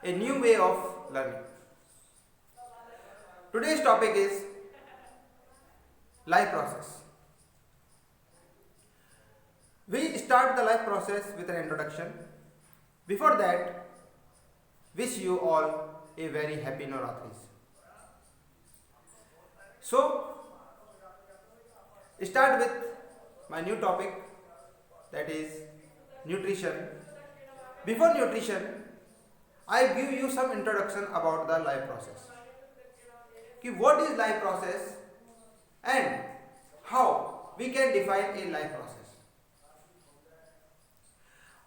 a new way of learning. Today's topic is life process. We start the life process with an introduction. Before that, wish you all a very happy Navratris. So, start with my new topic, that is nutrition. Before nutrition, I give you some introduction about the life process. What is life process and how we can define a life process.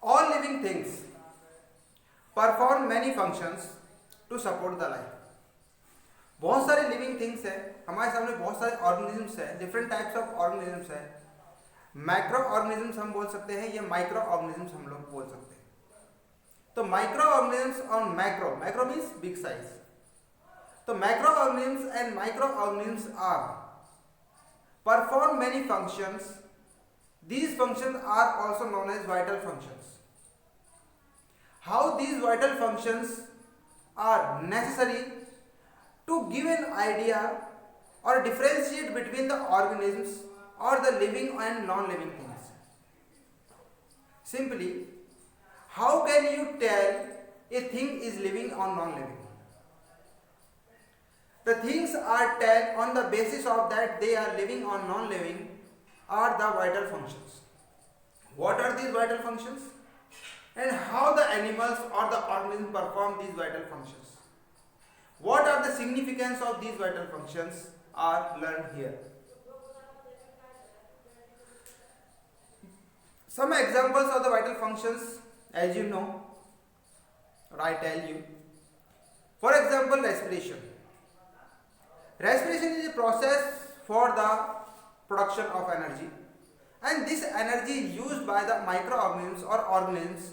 All living things perform many functions to support the life. बहुत सारे living things है, हमारे सामने बहुत सारे organisms है, different types of organisms है. Micro organisms हम बोल सकते हैं या माइक्रो ऑर्गेनिजम्स हम लोग बोल सकते हैं. तो माइक्रो ऑर्गेनिजम्स और मैक्रो मीन्स बिग साइज. तो macro organisms and micro organisms are perform many functions. These functions are also known as vital functions. How these vital functions are necessary to give an idea or differentiate between the organisms or the living and non-living things. Simply, how can you tell a thing is living or non-living? The things are told on the basis of that they are living or non-living are the vital functions. What are these vital functions? And how the animals or the organisms perform these vital functions. What are the significance of these vital functions are learned here. Some examples of the vital functions, as you know, or I tell you. For example, respiration. Respiration is a process for the production of energy, and this energy is used by the microorganisms or organisms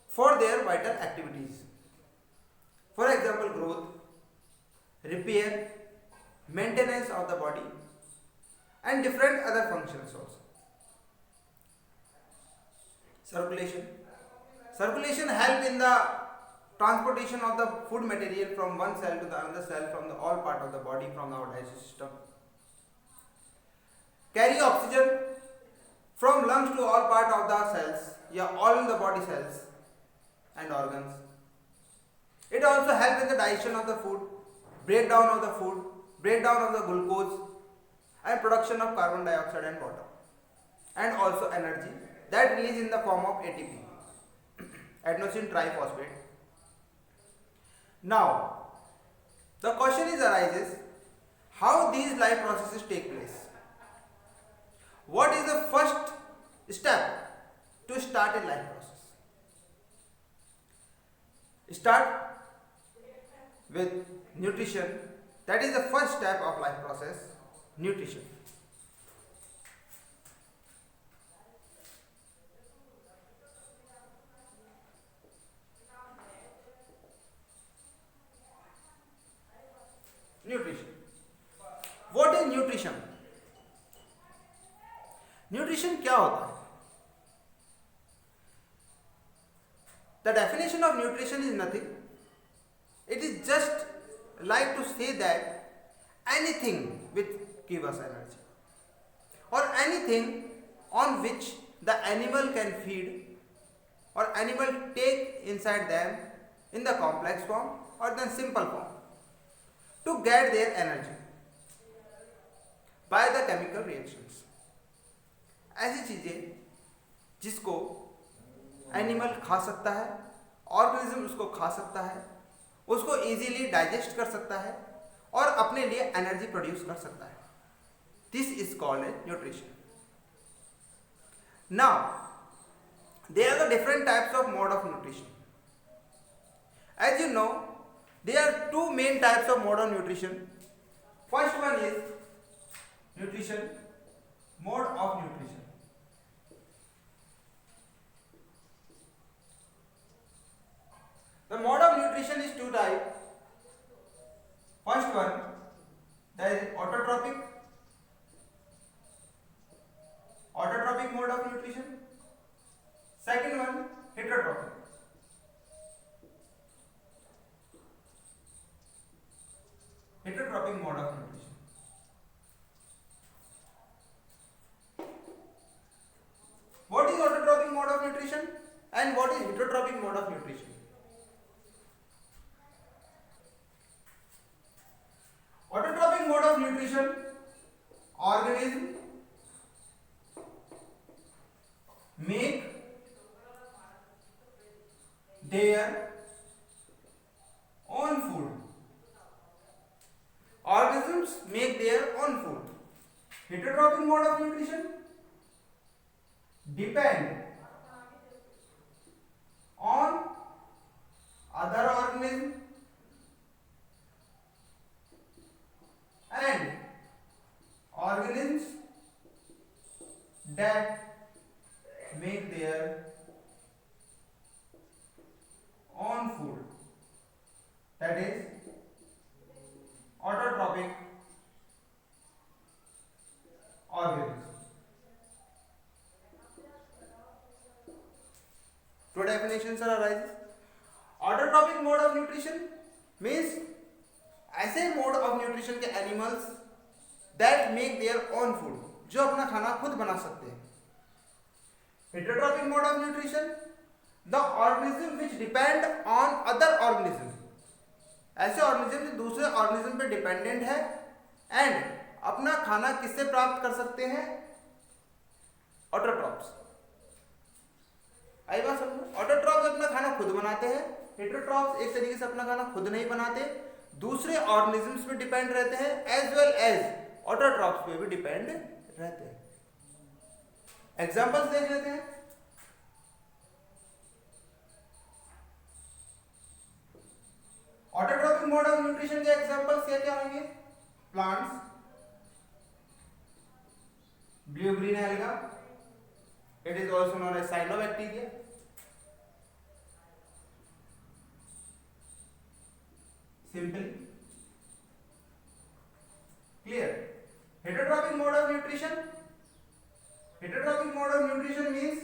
for their vital activities. For example, growth, repair, maintenance of the body, and different other functions also. Circulation. Circulation helps in the transportation of the food material from one cell to the another cell from the all part of the body from our digestive system. Carry oxygen from lungs to all part of the cells, all the body cells and organs. It also helps in the digestion of the food, breakdown of the food, breakdown of the glucose and production of carbon dioxide and water, and also energy that released in the form of ATP, adenosine triphosphate. Now, the question arises, how these life processes take place? What is the first step to start a life process? Start with nutrition. That is the first step of life process, nutrition. Nutrition. What is nutrition? Nutrition क्या होता है? The definition of nutrition is nothing. It is just like to say that anything which gives us energy, or anything on which the animal can feed, or animal take inside them in the complex form or the simple form to get their energy by the chemical reactions. ऐसी चीजें जिसको animal खा सकता है, organism उसको खा सकता है, उसको इजीली डाइजेस्ट कर सकता है और अपने लिए एनर्जी प्रोड्यूस कर सकता है. This is called a nutrition. Now there are the different types of mode of nutrition. As you know, there are two main types of mode of nutrition. First one is nutrition, mode of nutrition. The mode of nutrition is two types. First one, that is autotrophic mode of nutrition. Second one, heterotrophic. own food. Heterotrophic mode of nutrition depend on other organism and organisms that make their own food, that is autotrophic organisms. Two definitions are arises. Autotrophic mode of nutrition means ऐसे mode of nutrition के animals that make their own food, जो अपना खाना खुद बना सकते हैं. Heterotrophic mode of nutrition the organism which depend on other organism, ऐसे ऑर्गेनिज्म जो दूसरे ऑर्गेनिज्म पे डिपेंडेंट है एंड अपना खाना किससे प्राप्त कर सकते हैं, ऑटोट्रॉप्स. आई बात समझो. ऑटोट्रॉप्स अपना खाना खुद बनाते हैं, हेटेरोट्रॉप्स एक तरीके से अपना खाना खुद नहीं बनाते, दूसरे ऑर्गेनिजम्स पे डिपेंड रहते हैं एज वेल एज ऑटोट्रॉप्स पे भी डिपेंड रहते हैं. एग्जांपल्स देख लेते हैं. ऑटोट्रॉपिक मोड ऑफ न्यूट्रिशन के एग्जांपल्स क्या क्या होंगे? Plants, blue green alga, it is also known as cyanobacteria. Simply clear. Heterotrophic mode of nutrition. Heterotrophic mode of nutrition means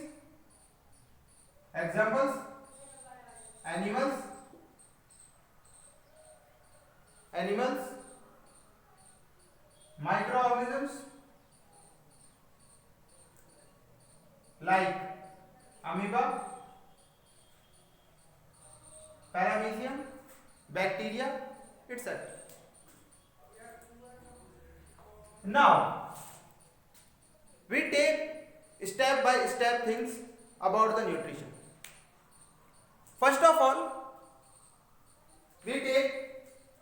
examples: animals, microorganisms like amoeba, paramecium, bacteria, etc. Now we take step by step things about the nutrition. First of all, we take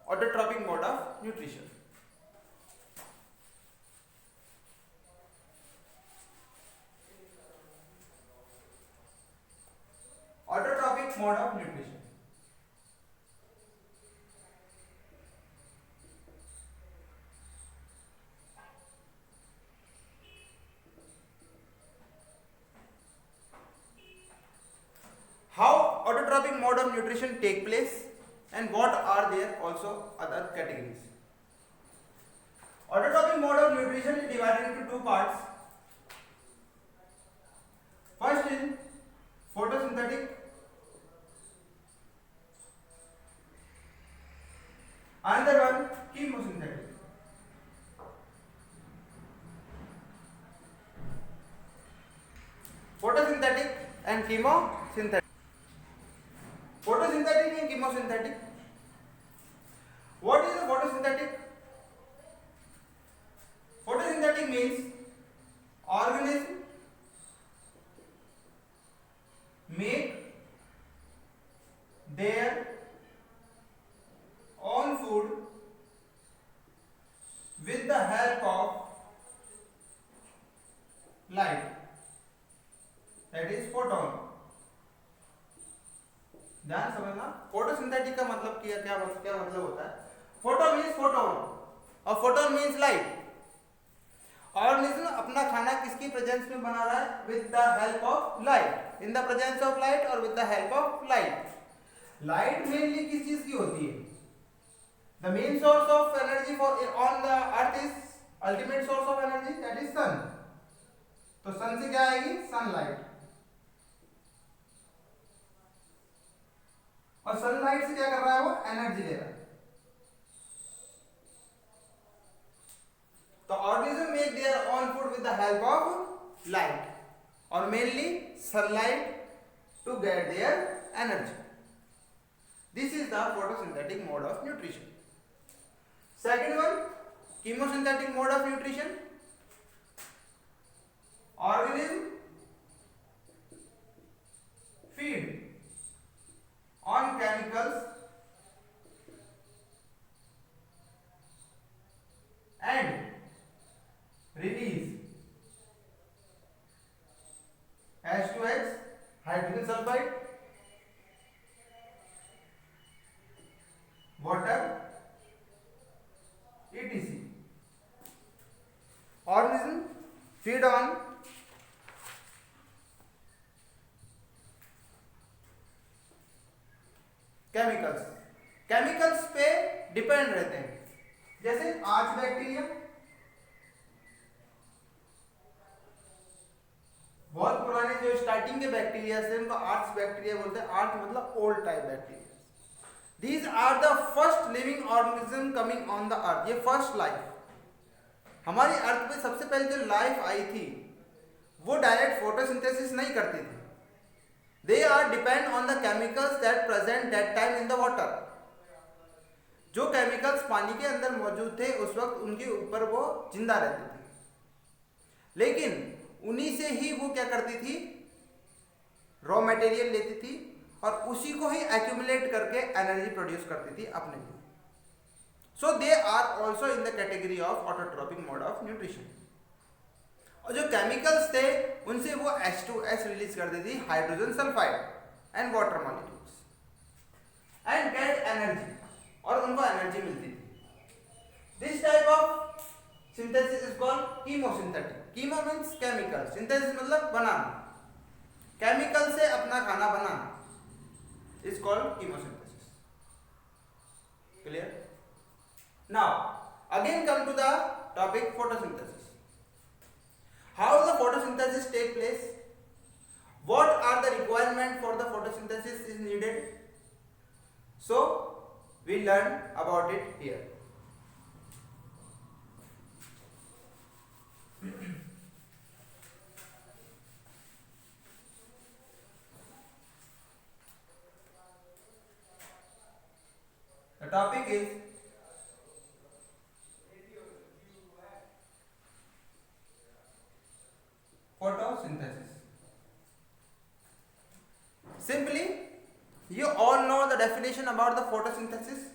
autotrophic mode of nutrition. Autotrophic mode of nutrition. How autotrophic mode of nutrition take place and what are there also other categories. Autotrophic mode of nutrition is divided into two parts. First is photosynthetic, another one chemosynthetic. Photosynthetic and chemosynthetic. Photosynthetic and chemosynthetic. What is the photosynthetic? Photosynthetic means organism make their own food with the help of light, that is photon. ध्यान समझना, photosynthetic का मतलब क्या मतलब होता है. Photo means photon और photon means light. Organism अपना खाना किसकी प्रेजेंस में बना रहा है? With the help of light, in the presence of light और with the help of light. Light mainly किस चीज की होती है? The main source of energy for on the earth is ultimate source of energy, that is sun. तो sun से क्या आएगी? सनलाइट. और सनलाइट से क्या कर रहा है? वो एनर्जी ले रहा है. तो organism make their own food with the help of light और mainly sunlight to get their energy. This is the photosynthetic mode of nutrition. Second one, chemosynthetic mode of nutrition. Organism feed on chemicals and feed on chemicals, chemicals पे depend रहते हैं। जैसे arch bacteria, बहुत पुराने जो starting के bacteria से उनको आर्च बैक्टीरिया बोलते हैं। आर्च मतलब old type bacteria. These are the first living organism coming on the earth. ये फर्स्ट लाइफ, हमारी अर्थ पे सबसे पहले जो लाइफ आई थी वो डायरेक्ट फोटोसिंथेसिस नहीं करती थी। They are depend on the chemicals that present that time in the water. जो केमिकल्स पानी के अंदर मौजूद थे उस वक्त उनके ऊपर वो जिंदा रहती थी, लेकिन उन्हीं से ही वो क्या करती थी, रॉ मटेरियल लेती थी और उसी को ही एक्यूमुलेट करके एनर्जी प्रोड्यूस करती थी अपने लिए। So they are also in the category of autotrophic mode of nutrition. और जो केमिकल्स थे उनसे वो H2S रिलीज कर देती, hydrogen sulphide and water molecules, and get energy, और उनको एनर्जी मिलती थी। This type of synthesis is called chemosynthetic. Chemo means chemical, synthesis मतलब बनाना, केमिकल से अपना खाना बनाना, is called chemosynthesis. Clear? Now again come to the topic photosynthesis. How the photosynthesis take place? What are the requirement for the photosynthesis is needed? So we learn about it here. The topic is photosynthesis. Simply, you all know the definition about the photosynthesis.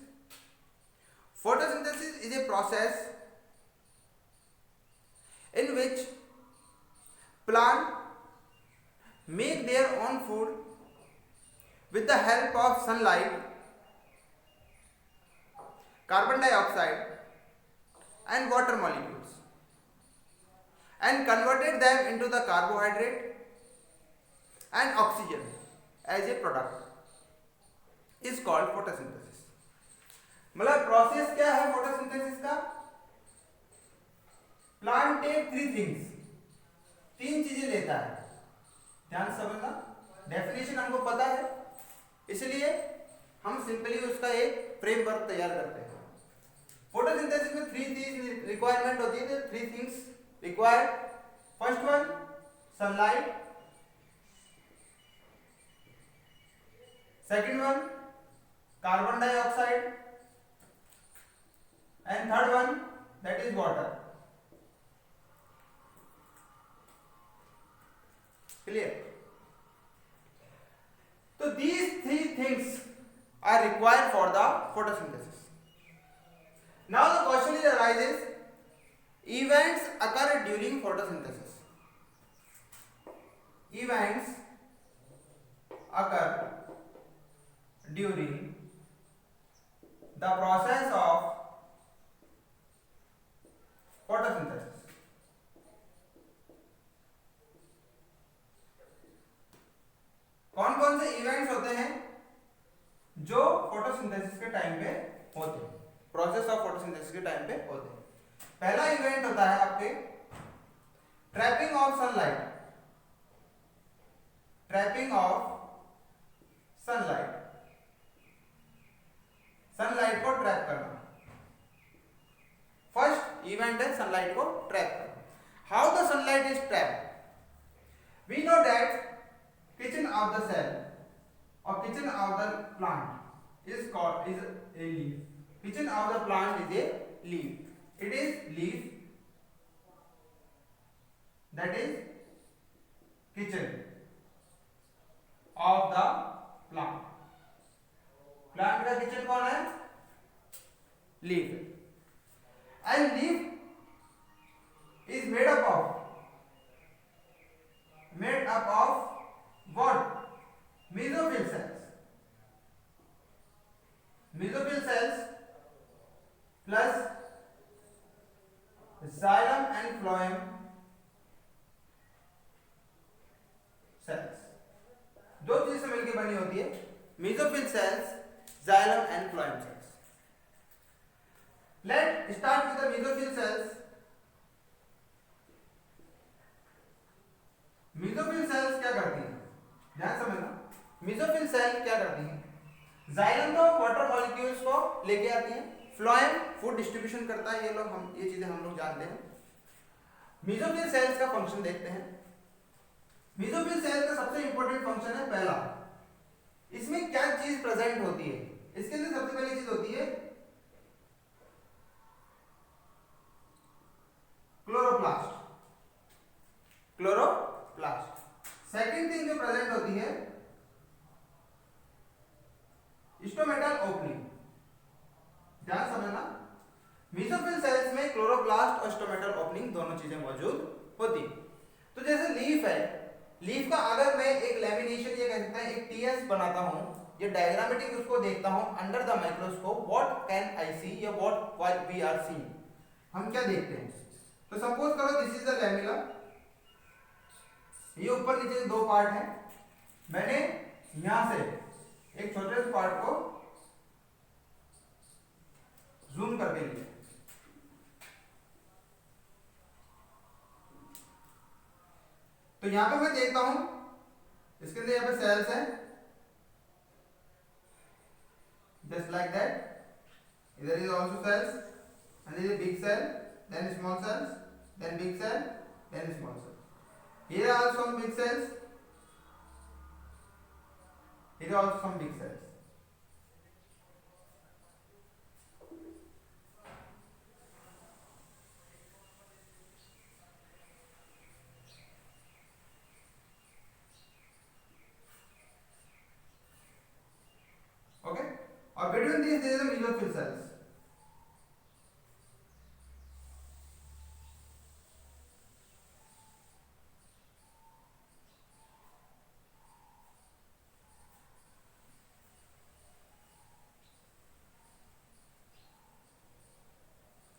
Photosynthesis is a process in which plant make their own food with the help of sunlight, carbon dioxide and water molecules, and converted them into the carbohydrate and oxygen as a product, is called photosynthesis. मतलब process क्या है photosynthesis का? Plant take three things, तीन चीजें लेता है। ध्यान से समझना, डेफिनेशन हमको पता है इसलिए हम सिंपली उसका एक फ्रेमवर्क तैयार करते हैं। फोटोसिंथेसिस में थ्री चीज रिक्वायरमेंट होती है, three things required. First one, sunlight. Second one, carbon dioxide. And third one, that is water. Clear? So these three things are required for the photosynthesis. Now the question is arises, events occur during photosynthesis. Events occur during the process of photosynthesis. कौन कौन से events होते हैं जो photosynthesis के time पे होते हैं, प्रोसेस ऑफ फोटोसिंथेसिस के टाइम पे होते हैं? पहला इवेंट होता है आपके trapping of sunlight. Trapping of sunlight, sunlight को ट्रैप करना। फर्स्ट इवेंट है सनलाइट को ट्रैप करना। How the sunlight is trapped? We know that kitchen of the cell or kitchen of the plant is called is a leaf. Kitchen of the plant is a leaf. It is leaf, that is kitchen of the plant. Plant का kitchen कौन है? Leaf. And leaf is made up of what? Mesophyll cells. Mesophyll cells plus xylem and phloem mesophyll cells, xylem and phloem cells. Let's start with the mesophyll cells. mesophyll cells क्या करती हैं? ध्यान समझना, mesophyll cell क्या करती हैं? Xylem तो water molecules को लेके आती हैं, फ्लोएम फूड डिस्ट्रीब्यूशन करता है, ये चीजें हम लोग जानते हैं। मेसोफिल सेल्स का फंक्शन देखते हैं। मेसोफिल सेल का सबसे इंपॉर्टेंट फंक्शन है पहला, इसमें क्या चीज प्रेजेंट होती है? इसके अंदर सबसे पहली चीज होती है क्लोरोप्लास्ट। सेकंड थिंग जो प्रेजेंट होती है स्टोमेटल ओपनिंग। ध्यान समझना, मेसोफिल सेल्स में क्लोरोप्लास्ट और स्टोमेटल ओपनिंग दोनों चीजें मौजूद होती। तो जैसे लीफ है, लीफ का अगर मैं एक लैमिनेशन, ये कह सकते हैं एक टीएस बनाता हूं, ये डायग्रामेटिक उसको देखता हूं under the microscope, what can I see या व्हाट वी आर सीइंग, हम क्या देखते हैं? तो सपोज करो दिस इज द लैमिला, ये ऊपर नीचे दो पार्ट है, मैंने यहां से एक छोटे से पार्ट को जूम करके लिया, तो यहां पे मैं देखता हूं इसके अंदर यहां पे सेल्स हैं just like that. There is also cells, and there is a big cell, then small cells, then big cell, then small cell. Here are some big cells. Here are also some big cells. Okay. और between these there is a mesophyll cells.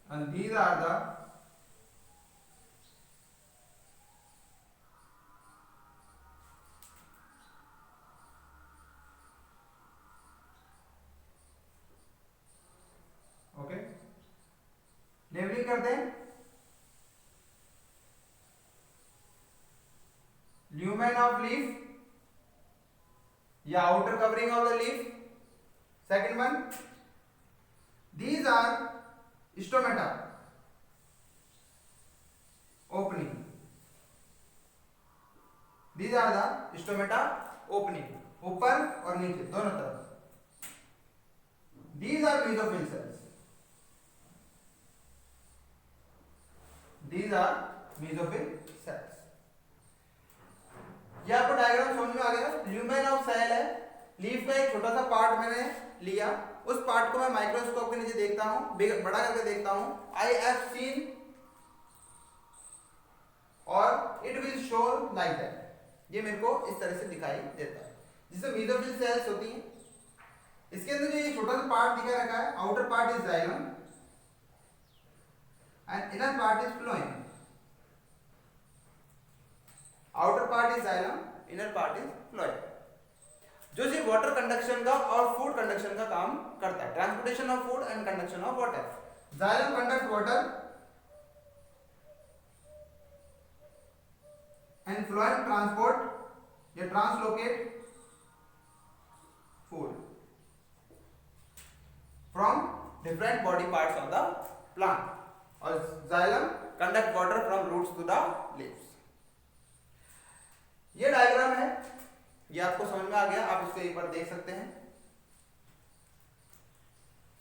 And these are the labelling करते हैं, lumen of leaf या outer covering of the leaf. Second one, these are stomata opening, these are the stomata opening, ऊपर और नीचे दोनों तरफ। These are mesophyll cells, These are mesophyll cells. ये आपको डायग्राम समझ में आ गया? ल्यूमेन ऑफ सेल है, लीफ का एक छोटा सा पार्ट मैंने लिया, उस पार्ट को मैं माइक्रोस्कोप के नीचे देखता हूं, बड़ा करके देखता हूं, आई हैव सीन और it will show like that. ये मेरे को इस तरह से दिखाई देता है, जिससे मेसोफिल सेल्स होती हैं। इसके अंदर जो ये छोटा सा पार्ट दिखा रखा है, outer part is xylem and inner part is phloem. Outer part is xylem, inner part is phloem. जो सिर्फ वाटर कंडक्शन का और फूड कंडक्शन का काम करता है, transportation of food and conduction of water. Xylem conduct water and phloem transport या translocate food from different body parts of the plant, और xylem conduct water from roots to the leaves. ये diagram है, ये आपको समझ में आ गया, आप इसको एक बार देख सकते हैं।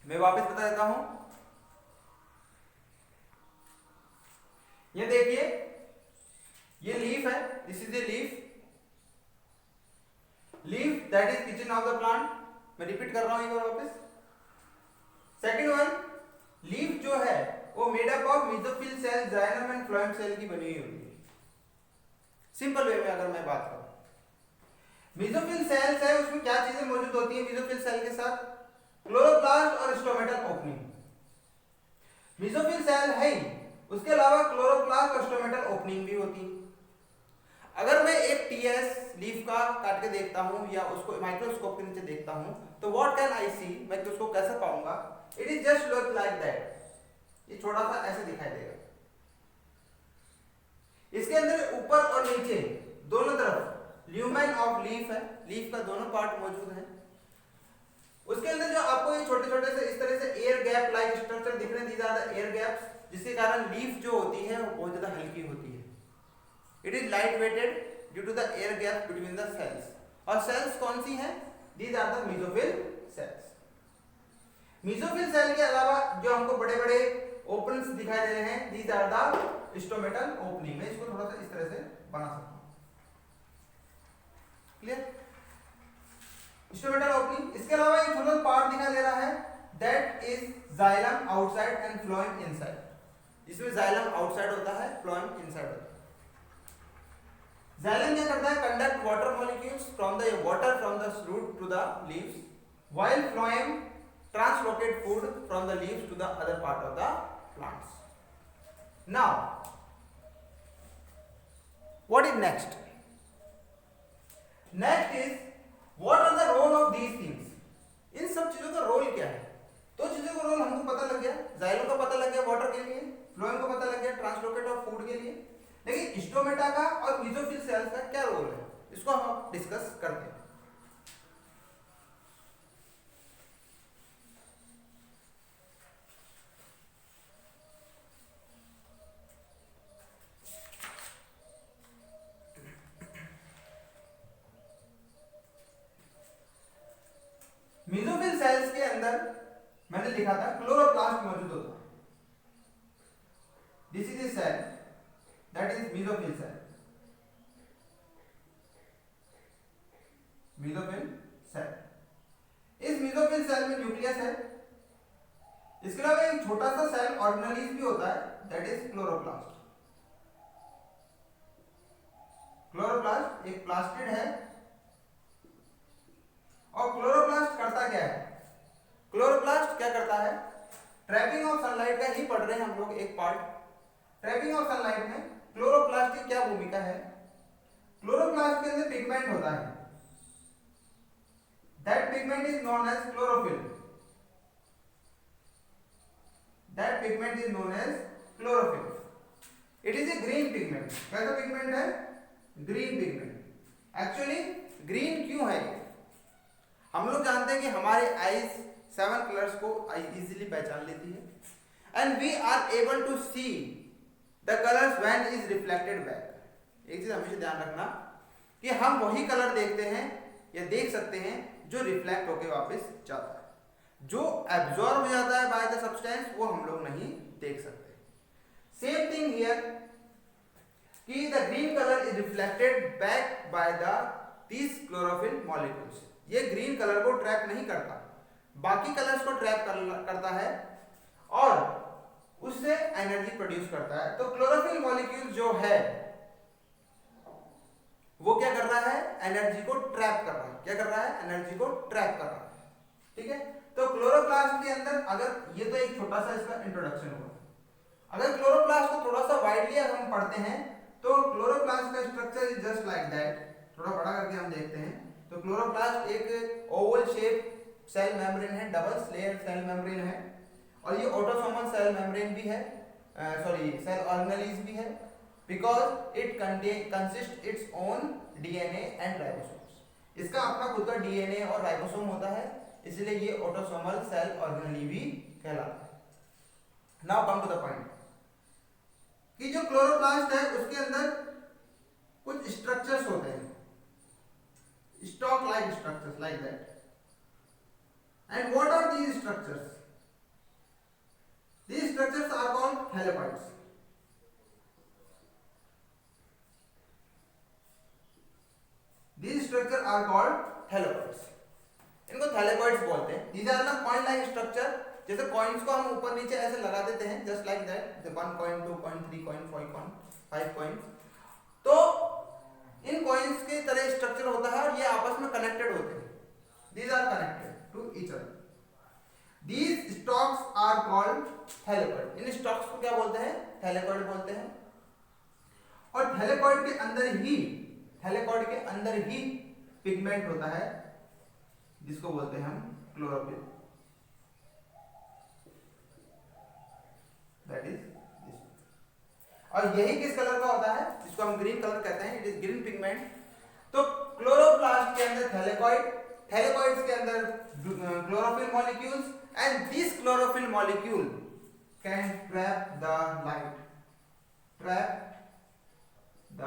मैं वापस बता देता हूं, ये देखिए, ये लीफ है, this is a leaf that is kitchen of the plant. मैं रिपीट कर रहा हूं एक बार वापस। सेकंड वन, लीफ जो है वो made up of mesophyll cell, xylem and phloem cell की बनी हुई होती है। सिंपल वे में अगर मैं बात करूं, मेसोफिल सेल्स है, उसमें क्या चीजें मौजूद होती है मेसोफिल सेल के साथ? क्लोरोप्लास्ट और स्टोमेटल ओपनिंग। मेसोफिल सेल है ही, उसके अलावा क्लोरोप्लास्ट और स्टोमेटल ओपनिंग भी होती है। अगर मैं एक टीएस लीफ का काट के देखता हूं या उसको माइक्रोस्कोप के नीचे देखता हूं तो व्हाट कैन आई सी, मैं उसको कैसे पाऊंगा? It is just look like that, ये छोटा सा ऐसे दिखाई देगा। इसके अंदर ऊपर और नीचे दोनों तरफ ल्यूमेन ऑफ लीफ है, लीफ का दोनों पार्ट मौजूद है। उसके अंदर जो आपको ये छोटे छोटे से इस तरह से एयर गैप लाइक स्ट्रक्चर दिख रहे हैं, these are the air gaps, जिसके कारण लीफ जो होती है वो बहुत ज्यादा हल्की होती है। It is light weighted due to the air gap between the cells. और सेल्स कौन सी हैं? These are the mesophyll cells. Mesophyll cell के अलावा जो हमको बड़े बड़े ओपनिंग्स दिखाई दे रहे हैं, these are the stomatal opening. मैं इसको थोड़ा सा इस तरह से बना सकता हूं, क्लियर? Stomatal opening. इसके अलावा एक छोटा पार्ट दिखाई दे रहा है, that is xylem outside and phloem inside. इसमें जाइलम आउटसाइड होता है, फ्लोएम इनसाइड होता है। जाइलम क्या करता है? Conduct water molecules from the water from the root to the leaves, while phloem translocate food from the leaves to the other part of the plants. Now, what is next? Next is what are the role of these things? इन सब चीजों का role क्या है? तो चीजों का role हमको पता लग गया, जाइलम का पता लग गया वाटर के लिए, फ्लोएम का पता लग गया ट्रांसलोकेट ऑफ फूड के लिए, लेकिन स्टोमेटा का और मेसोफिल सेल्स का क्या रोल है, इसको हम डिस्कस करते हैं। मेसोफिल सेल्स के अंदर मैंने लिखा था क्लोरोप्लास्ट मौजूद होता है। This is a cell that is mesophyll cell. Mesophyll cell, इस मेसोफिल सेल में न्यूक्लियस है। इसके अलावा एक छोटा सा सेल ऑर्गेनेलिस भी होता है, दैट इज क्लोरोप्लास्ट। क्लोरोप्लास्ट एक प्लास्टिड है। और क्लोरोप्लास्ट करता क्या है? क्लोरोप्लास्ट क्या करता है? ट्रैपिंग ऑफ सनलाइट का ही पढ़ रहे हैं हम लोग एक पार्ट। ट्रैपिंग ऑफ सनलाइट में क्लोरोप्लास्ट की क्या भूमिका है? क्लोरोप्लास्ट के अंदर पिगमेंट होता है, that pigment is known as chlorophyll. That pigment is known as chlorophyll. It is a green pigment. कैसा पिगमेंट है? Green pigment. एक्चुअली ग्रीन क्यों है? हम लोग जानते हैं कि हमारे आईज 7 कलर्स को इजीली पहचान लेती है and we are able to see the colours when is reflected back. एक चीज हमेशा ध्यान रखना कि हम वही कलर देखते हैं या देख सकते हैं जो रिफ्लेक्ट होकर वापस जाता है। जो एब्जॉर्ब हो जाता है बाय द सब्सटेंस वो हम लोग नहीं देख सकते। सेम थिंग हियर कि the green colour is reflected back by the these chlorophyll molecules. ये ग्रीन कलर को ट्रैप नहीं करता, बाकी कलर्स को ट्रैप करता है और उससे एनर्जी प्रोड्यूस करता है। तो क्लोरोफिल मॉलिक्यूल जो है वो क्या कर रहा है? एनर्जी को ट्रैप कर रहा है। क्या कर रहा है? एनर्जी को ट्रैप कर रहा है। ठीक है, तो क्लोरोप्लास्ट के अंदर, अगर ये तो एक छोटा सा इसका इंट्रोडक्शन हुआ। अगर क्लोरोप्लास्ट को थोड़ा सा वाइडली हम पढ़ते हैं तो क्लोरोप्लास्ट का structure is just like that. थोड़ा बड़ा करके हम देखते हैं तो क्लोरोप्लास्ट एक ओवल शेप सेल मेम्ब्रेन है, डबल लेयर सेल मेम्ब्रेन है और ये ऑटोसोमल सेल मेम्ब्रेन भी है, सेल ऑर्गेनेलिस भी है, because it consist its own DNA and ribosomes. इसका अपना खुद का डीएनए और राइबोसोम होता है, इसलिए ये ऑटोसोमल सेल ऑर्गेनेली भी कहलाता है। Now come to the point कि जो क्लोरोप्लास्ट है उसके अंदर कुछ स्ट्रक्चर्स होते हैं, stalk like structures like that. And what are these structures? These structures are called thallopods. These structures are called thallopods. इनको thallopods बोलते हैं। These are the coin like structure। जैसे coins को हम ऊपर नीचे ऐसे लगा देते हैं, just like that, 1 coin, 2 coin, 3 coin, 5 coin, 5 coins। तो इन कॉइन्स के तरह स्ट्रक्चर होता है और ये आपस में कनेक्टेड होते हैं। These are connected to each other. These stalks are called thallopoid. In stocks को क्या बोलते हैं? थैलेपॉइड बोलते हैं। और थैलेपॉइड के अंदर ही थैलेकॉइड के अंदर ही पिगमेंट होता है जिसको बोलते हैं हम क्लोरोफिल, दैट इज दिस। और यही किस कलर का होता है, जिसको हम ग्रीन कलर कहते हैं, इट इज ग्रीन पिगमेंट। तो क्लोरोप्लास्ट के अंदर थैलेकॉइड, थैलेकॉइड्स के अंदर chlorophyll molecules, and this chlorophyll molecule can trap the light, trap the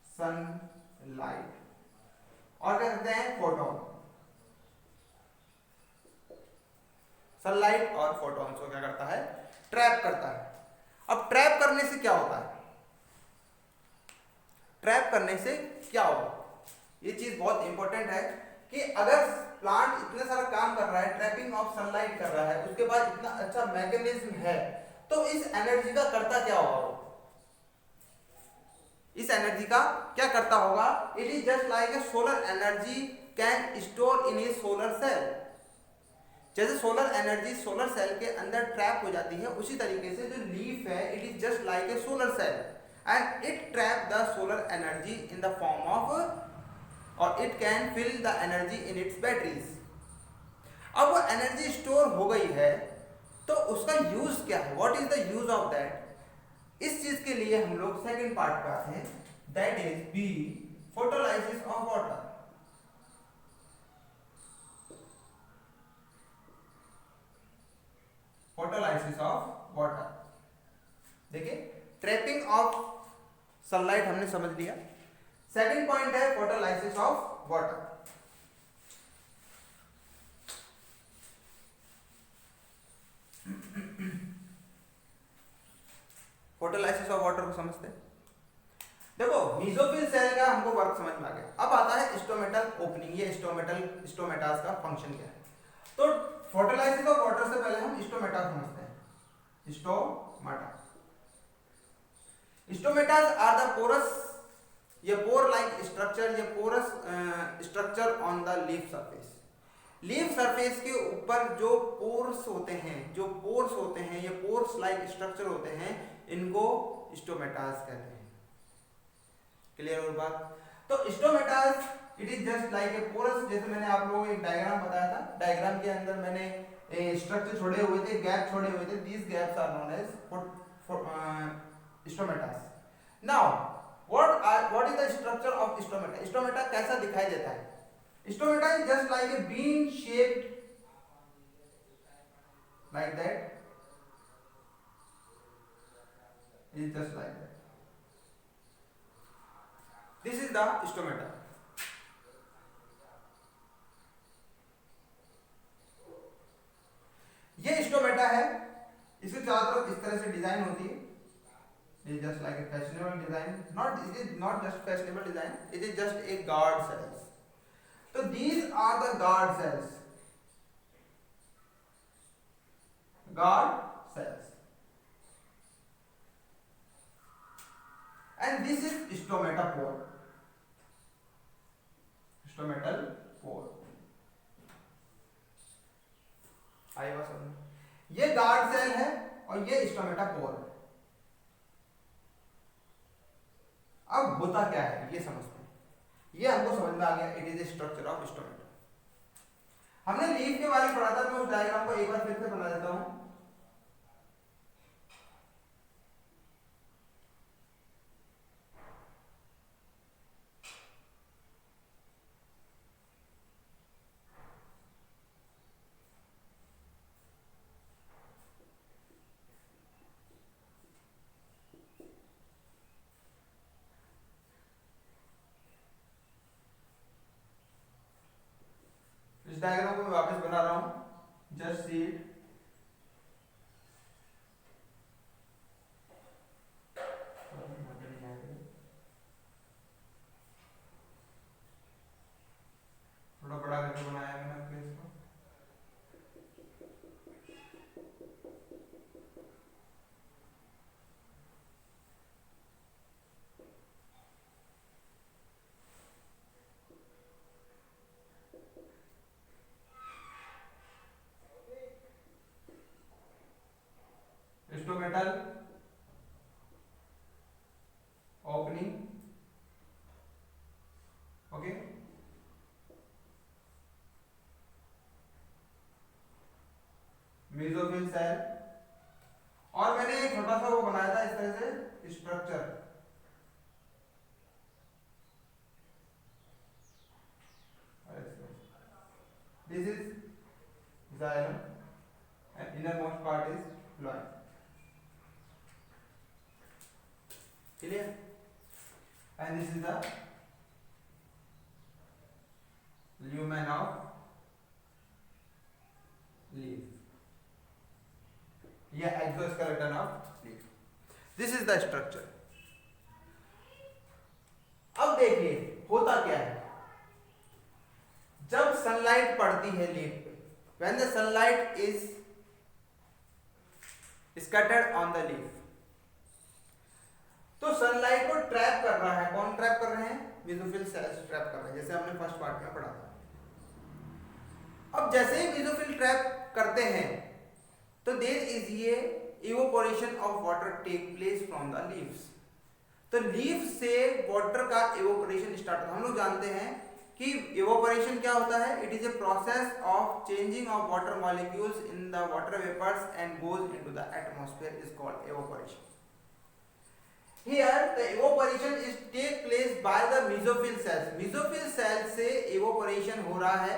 sunlight, और क्या कहते हैं फोटोन, सनलाइट और फोटॉन्स को क्या करता है, ट्रैप करता है। अब ट्रैप करने से क्या होता है, ट्रैप करने से क्या होगा, ये चीज बहुत इंपॉर्टेंट है कि अगर प्लांट इतना सारा काम कर रहा है, ट्रैपिंग ऑफ सनलाइट कर रहा है, उसके बाद इतना अच्छा मैकेनिज्म है, तो इस एनर्जी का करता क्या होगा, इस एनर्जी का क्या करता होगा, it is just like a solar energy can store in a solar cell. जैसे सोलर एनर्जी सोलर सेल के अंदर ट्रैप हो जाती है, उसी तरीके से जो लीफ है it is just like a solar cell and it trap the solar energy in the form of, और it can fill the energy in its batteries. अब वो एनर्जी स्टोर हो गई है तो उसका यूज क्या है, what is the use of that, इस चीज के लिए हम लोग सेकंड पार्ट पे आते हैं, that is B photolysis of water. Photolysis of water, देखिए ट्रैपिंग ऑफ सनलाइट हमने समझ लिया, सेकंड पॉइंट है photolysis of water. Photolysis of water को समझते हैं। देखो मीजोफिल सेल का हमको वर्क समझ में आ गया, अब आता है स्टोमेटल ओपनिंग, ये स्टोमेटास का फंक्शन क्या है। तो फोटोलाइसिस ऑफ वाटर से पहले हम स्टोमेटा समझते हैं। स्टोमेटास आर द पोरस, ये पोर लाइक स्ट्रक्चर, ये pores structure on the leaf surface. Leaf surface के ऊपर जो पोर्स होते हैं, जो पोर्स होते हैं, ये पोर्स लाइक स्ट्रक्चर होते हैं, इनको स्टोमेटास कहते हैं। क्लियर और बात। तो stomatas it is just like a pores, जैसे मैंने आप लोगों को एक डायग्राम बताया था, डायग्राम के अंदर मैंने स्ट्रक्चर छोड़े हुए थे, गैप छोड़े हुए थे, these gaps are known as stomatas. Now what is the structure of stomata, stomata कैसा दिखाई देता है, stomata is just like a bean shaped like that, is just like that, this is the stomata। ये stomata है, इसके चारों तरफ इस तरह से डिजाइन होती है, it is just like a fashionable design, it is not just fashionable design, it is just a guard cells। तो these are the guard cells, guard cells, and this is stomatopore, stomatal pore। आई बात समझ, ये guard cell है और ये स्टोमेटापोर है। अब होता क्या है ये समझते हैं, ये हमको समझ में आ गया, it is A structure of stomata. हमने लीफ के बारे में पढ़ा था, मैं उस डायग्राम को एक बार फिर से बना देता हूं। इस डायग्राम को मैं वापस बना रहा हूं, जस्ट सी इट। थोड़ा बड़ा करके बनाया मैंने आपके इसको। स्टोमेटल ओपनिंग मेसोफिल सेल, और मैंने एक छोटा सा वो बनाया था इस तरह से structure, this is xylem and innermost part is phloem. Clear? And this is the lumen of leaf, या exoskeleton of leaf. This is the structure. अब देखिए होता क्या है, जब सनलाइट पड़ती है लीफ पे, when the sunlight is scattered on the leaf, तो सनलाइट को ट्रैप कर रहा है, कौन ट्रैप कर रहे हैं, मेसोफिल सेल्स ट्रैप कर रहे हैं, जैसे हमने फर्स्ट पार्ट में पढ़ा था। अब जैसे ही मेसोफिल ट्रैप करते हैं तो देयर इज ये evaporation of water take place from the leaves, तो लीफ से वाटर का इवोपोरेशन स्टार्ट होता है। हम लोग जानते हैं कि इवोपोरेशन क्या होता है, it is a process of changing of water molecules in the water vapours and goes into the atmosphere, is called evaporation. Here the evaporation is take place by the mesophyll cells. Mesophyll cells से evaporation हो रहा है,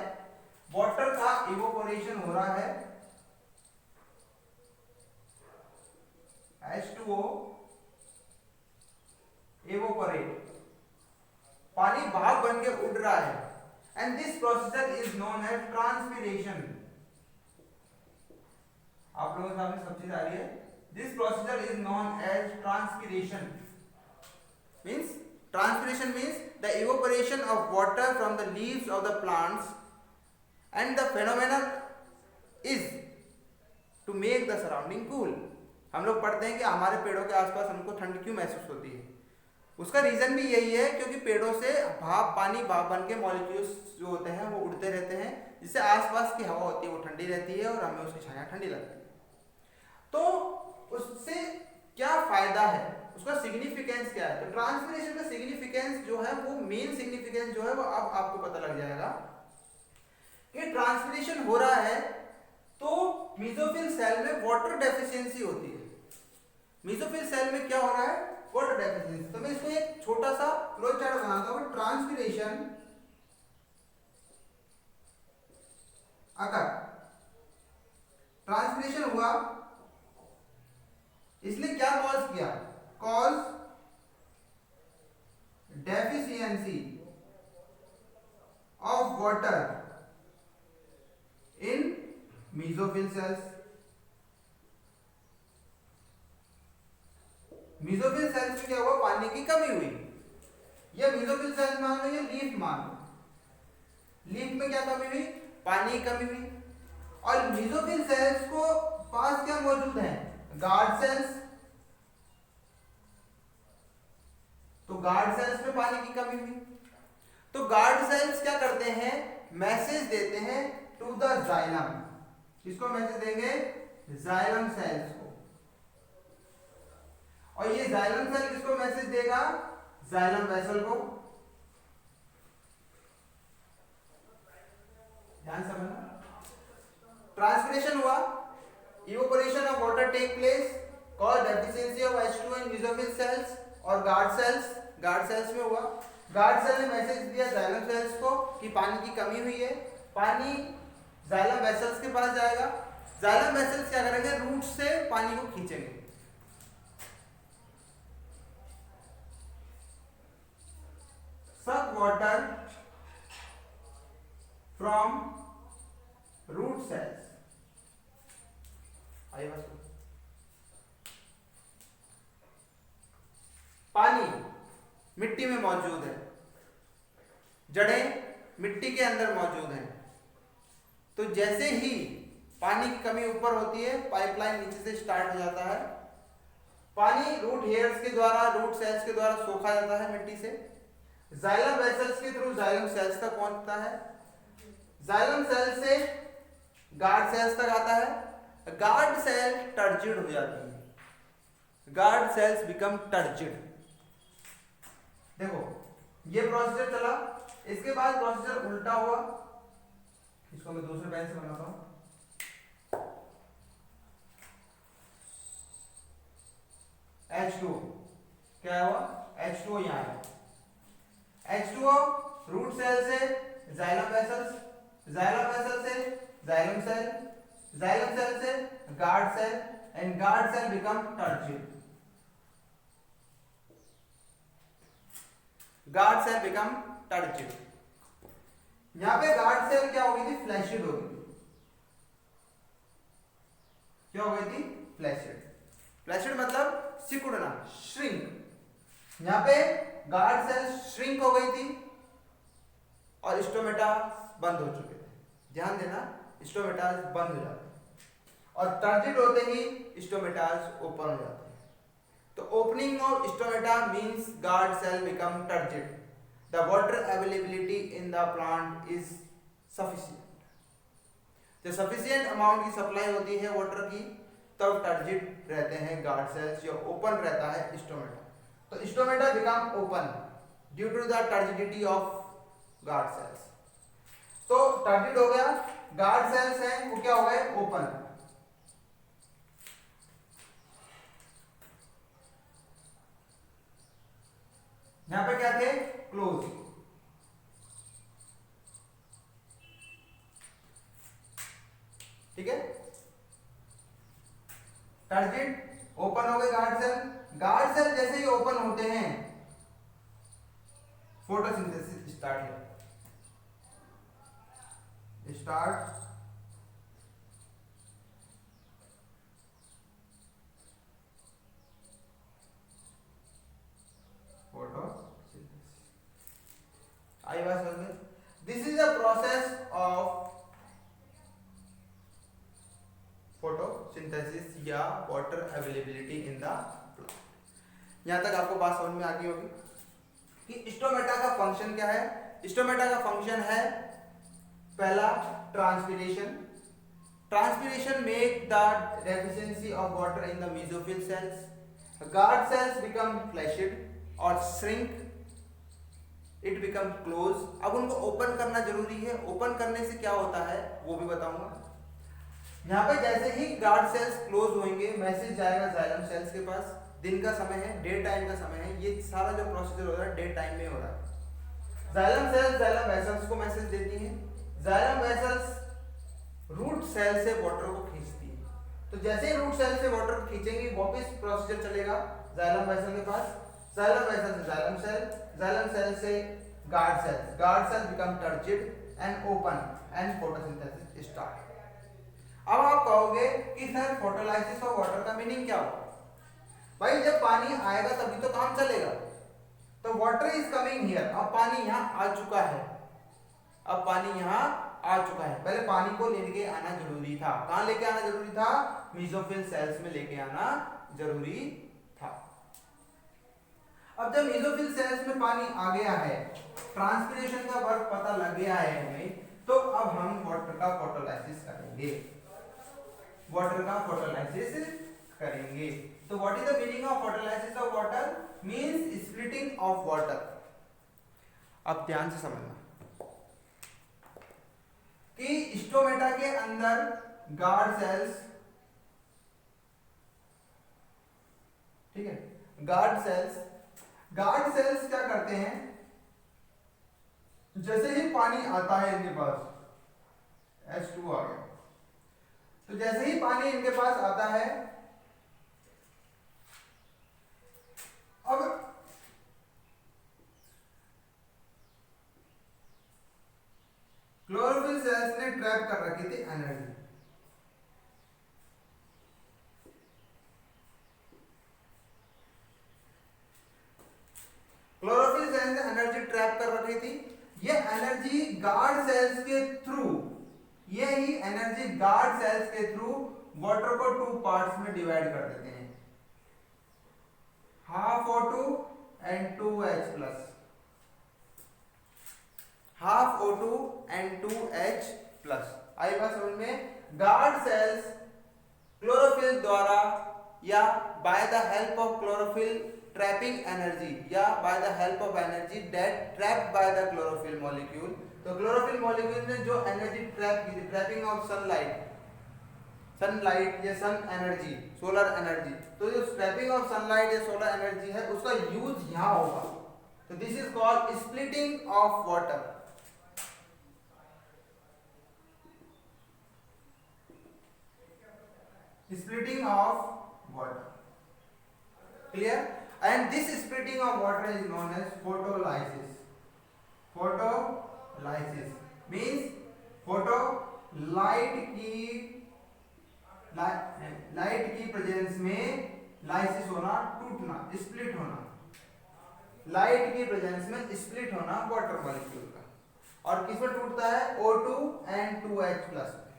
water का evaporation हो रहा है, H2O evaporate, पानी भाप बन के उड़ रहा है, and this procedure is known as transpiration. आप लोगों के सामने सब चीज आ रही है। This procedure is known as transpiration. Transpiration means the evaporation of water from the leaves of the plants, and the phenomenon is to make the surrounding cool. हम लोग पढ़ते हैं कि हमारे पेड़ों के आसपास हमको ठंड क्यों महसूस होती है, उसका रीजन भी यही है क्योंकि पेड़ों से पानी भाप बन के मॉलिक्यूल्स जो होते हैं वो उड़ते रहते हैं, जिससे आसपास की हवा होती है वो ठंडी रहती है और हमें उसकी छाया ठंडी लगती है। तो उससे क्या फायदा है, उसका सिग्निफिकेंस क्या है, तो ट्रांसपिरेशन का सिग्निफिकेंस जो है वो मेन सिग्निफिकेंस जो है वो अब आपको पता लग जाएगा कि ट्रांसपिरेशन हो रहा है तो मेसोफिल सेल में वाटर डेफिशिएंसी होती है। मेसोफिल सेल में क्या हो रहा है, वाटर डेफिशिएंसी। तो मैं इसको एक छोटा सा फ्लो चार्ट बनाता हूं। ट्रांसपिरेशन अगर ट्रांसपिरेशन हुआ, इसने क्या कॉज किया, cause deficiency of water in mesophyll cells. Mesophyll cells में क्या हुआ, पानी की कमी हुई। ये मेसोफिल सेल्स मान लो, ये लीफ मान लो, लीफ में क्या कमी हुई, पानी की कमी हुई। और मेसोफिल सेल्स को पास क्या मौजूद है, गार्ड सेल्स, तो गार्ड सेल्स में पानी की कमी हुई। तो गार्ड सेल्स क्या करते हैं, मैसेज देते हैं टू द जाइलम, किसको मैसेज देंगे, जाइलम सेल्स को। और ये जाइलम सेल किसको मैसेज देगा, जाइलम वेसल को। ध्यान से समझना, ट्रांसपिरेशन हुआ, evaporation of water take place, cause deficiency of H2 in mesophyll cells, और गार्ड सेल्स में हुआ, गार्ड सेल ने मैसेज दिया जाइलम सेल्स को कि पानी की कमी हुई है। पानी जाइलम वेसल्स के पास जाएगा, जाइलम वेसल्स क्या करेंगे, रूट से पानी को खींचेंगे। suck water from root cells। आइए बस, पानी मिट्टी में मौजूद है, जड़ें मिट्टी के अंदर मौजूद हैं, तो जैसे ही पानी की कमी ऊपर होती है, पाइपलाइन नीचे से स्टार्ट हो जाता है, पानी रूट हेयर्स के द्वारा, रूट सेल्स के द्वारा सोखा जाता है मिट्टी से, जाइलम वेसल्स के थ्रू जाइलम सेल्स तक पहुंचता है, जाइलम सेल से गार्ड सेल्स तक आता है, गार्ड सेल टर्जिड हो जाती है, गार्ड सेल्स बिकम टर्जिड। देखो ये प्रोसीजर चला, इसके बाद प्रोसीजर उल्टा हुआ, इसको मैं दूसरे पेन से बनाता हूं। H2O, क्या हुआ H2O यहाँ है। H2O रूट सेल से जाइलम वेसल्स, जाइलम वेसल से जाइलम सेल, जाइलम सेल से guard cell, and guard cell become turgid, guard cell become turgid. यहां पे गार्ड सेल क्या हो गई थी, फ्लैशिड हो गई थी। क्या हो गई थी, फ्लैशिड। फ्लैशिड मतलब सिकुड़ना, श्रिंक। यहां पे गार्ड सेल श्रिंक हो गई थी और स्टोमेटा बंद हो चुके थे। ध्यान देना, स्टोमेटा बंद हो जाते हैं और टर्जिड होते ही स्टोमेटा ओपन हो जाते हैं। तो opening of stomata means guard cell become turgid, the water availability in the plant is sufficient. जब सफिशिएंट अमाउंट की सप्लाई होती है वाटर की, तब टर्जिड रहते हैं गार्ड सेल्स, या ओपन रहता है स्टोमेटा। तो stomata become open due to the turgidity of guard cells. तो टर्जिड हो गया, गार्ड सेल्स हैं वो क्या हो गए, ओपन। यहां पे क्या थे, क्लोज। ठीक है, टर्जिड ओपन हो गए गार्ड सेल। गार्ड सेल जैसे ही ओपन होते हैं फोटोसिंथेसिस स्टार्ट photosynthesis। आई बात समझ में? This is the process of photosynthesis या water availability in the plant. यहां तक आपको बात समझ में आ गई होगी कि स्टोमेटा का फंक्शन क्या है। स्टोमेटा का फंक्शन है पहला transpiration. Transpiration make the deficiency of water in the mesophyll cells. Guard cells become flaccid और श्रिंक, इट बिकम क्लोज। अब उनको ओपन करना जरूरी है। ओपन करने से क्या होता है वो भी बताऊंगा। यहाँ पे जैसे ही गार्ड सेल्स क्लोज होंगे, मैसेज जाएगा जाइलम सेल्स के पास। दिन का समय है, डे टाइम का समय है। ये सारा जो प्रोसीजर हो रहा है डे टाइम में हो रहा है। जाइलम सेल्स जाइलम वेसल्स को मैसेज देती हैं। जाइलम वेसल्स रूट सेल से वाटर को खींचती है। तो जैसे ही रूट सेल से वाटर को खींचेंगे, वापस प्रोसीजर चलेगा जाइलम वेसल के पास। जाइलम वेसल से जाइलम सेल, जाइलम सेल से guard cell, guard cell become turgid and open and photosynthesis start. अब आप कहोगे कि सर फोटोलाइसिस ऑफ वाटर का मीनिंग क्या होगा? भाई जब पानी आएगा तभी तो काम चलेगा। तो वाटर इज कमिंग हियर, अब पानी यहाँ आ चुका है। अब पानी यहाँ आ चुका है। पहले पानी को लेके आना जरूरी था। कहाँ लेके आना जरूरी था? मेसोफिल सेल्स में लेके आना जरूरी था। अब जब मेसोफिल सेल्स में पानी आ गया है, ट्रांसपिरेशन का वर्क पता लग गया है हमें, तो अब हम वाटर का फोटोलाइसिस करेंगे। वाटर का फोटोलाइसिस करेंगे। तो what is the meaning of photolysis of water? Means splitting of water. अब ध्यान से समझना कि स्टोमेटा के अंदर गार्ड सेल्स, ठीक है, गार्ड सेल्स क्या करते हैं? जैसे ही पानी आता है इनके पास, H2 आ गया, तो जैसे ही पानी इनके पास आता है, अब क्लोरोफिल सेल्स ने ट्रैप कर रखी थी एनर्जी। क्लोरोफिल सेल्स ने एनर्जी ट्रैप कर रखी थी। ये एनर्जी गार्ड सेल्स के थ्रू, ये ही एनर्जी गार्ड सेल्स के थ्रू वाटर को 2 पार्ट्स में डिवाइड कर देते हैं, half O2 and 2H plus, half O2 and 2H plus. आई बात समझ में? गार्ड सेल्स क्लोरोफिल द्वारा या by the help of chlorophyll trapping energy, या by the help of energy that trapped by the chlorophyll molecule. तो chlorophyll molecule ने जो एनर्जी ट्रैप की थी, ट्रैपिंग ऑफ सनलाइट, सनलाइट या सन एनर्जी, सोलर एनर्जी, तो जो ट्रैपिंग ऑफ सनलाइट या सोलर एनर्जी है उसका यूज यहाँ होगा। तो this is called splitting of water. Splitting of water, clear? And this splitting of water is known as photolysis. Photolysis means photo light की presence में लाइसिस होना, टूटना, स्प्लिट होना, लाइट की प्रेजेंस में स्प्लिट होना वाटर मॉलिक्यूल का। और किसमें टूटता है? O2 and 2H प्लस में,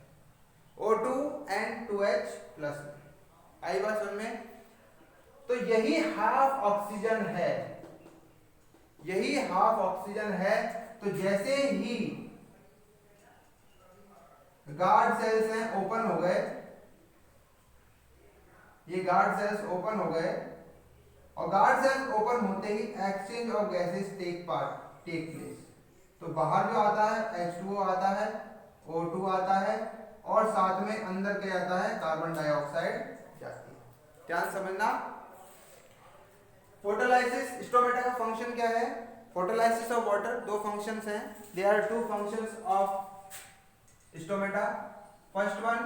O2 and 2H प्लस में। आई बात समझ में? तो यही हाफ ऑक्सीजन है, यही हाफ ऑक्सीजन है। तो जैसे ही गार्ड सेल्स हैं ओपन हो गए, ये गार्ड सेल्स ओपन हो गए, और गार्ड सेल्स ओपन होते ही exchange of gases take place. तो बाहर जो आता है H2O आता है, O2 आता है, और साथ में अंदर क्या आता है? कार्बन डाइऑक्साइड जाती है। ध्यान समझना। फोटोलाइसिस स्टोमेटा का फंक्शन क्या है? फोटोलाइसिस ऑफ वाटर, दो फंक्शंस हैं। There are two functions of stomata. First one,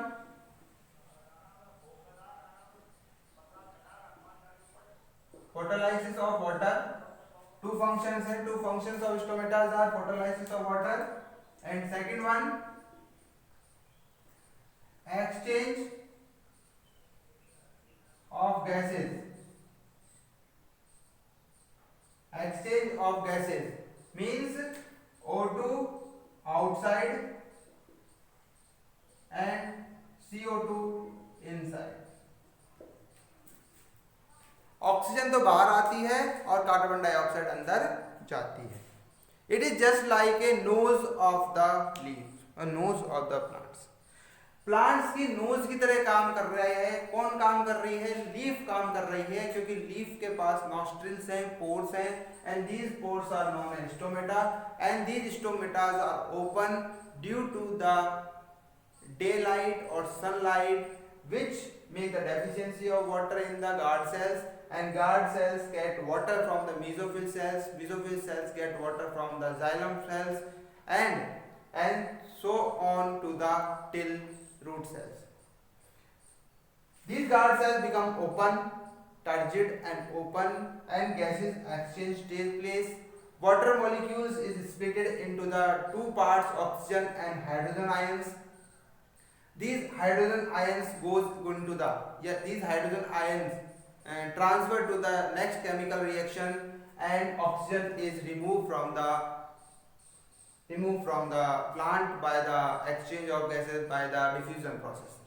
photolysis of water, two functions हैं, two functions of stomatas are photolysis of water, and second one exchange of gases, exchange of gases means O2 outside and CO2 inside। Oxygen तो बाहर आती है और carbon dioxide अंदर जाती है। It is just like a nose of the leaf, nose of the plants. Plants की nose की तरह काम कर रहा है। कौन काम कर रही है? लीफ काम कर रही है, क्योंकि लीफ के पास नॉस्ट्रिल्स हैं, पोर्स हैं, and these pores are known as stomata, and these stomatas are open due to the daylight और sunlight which make the deficiency of water in the guard cells, and guard cells get water from the mesophyll cells, mesophyll cells get water from the xylem cells, and so on to the till root cells. These guard cells become open, turgid and open, and gases exchange take place. Water molecules is split into the two parts, oxygen and hydrogen ions. These hydrogen ions goes into the these hydrogen ions transfer to the next chemical reaction, and oxygen is removed from the plant by the exchange of gases by the diffusion process,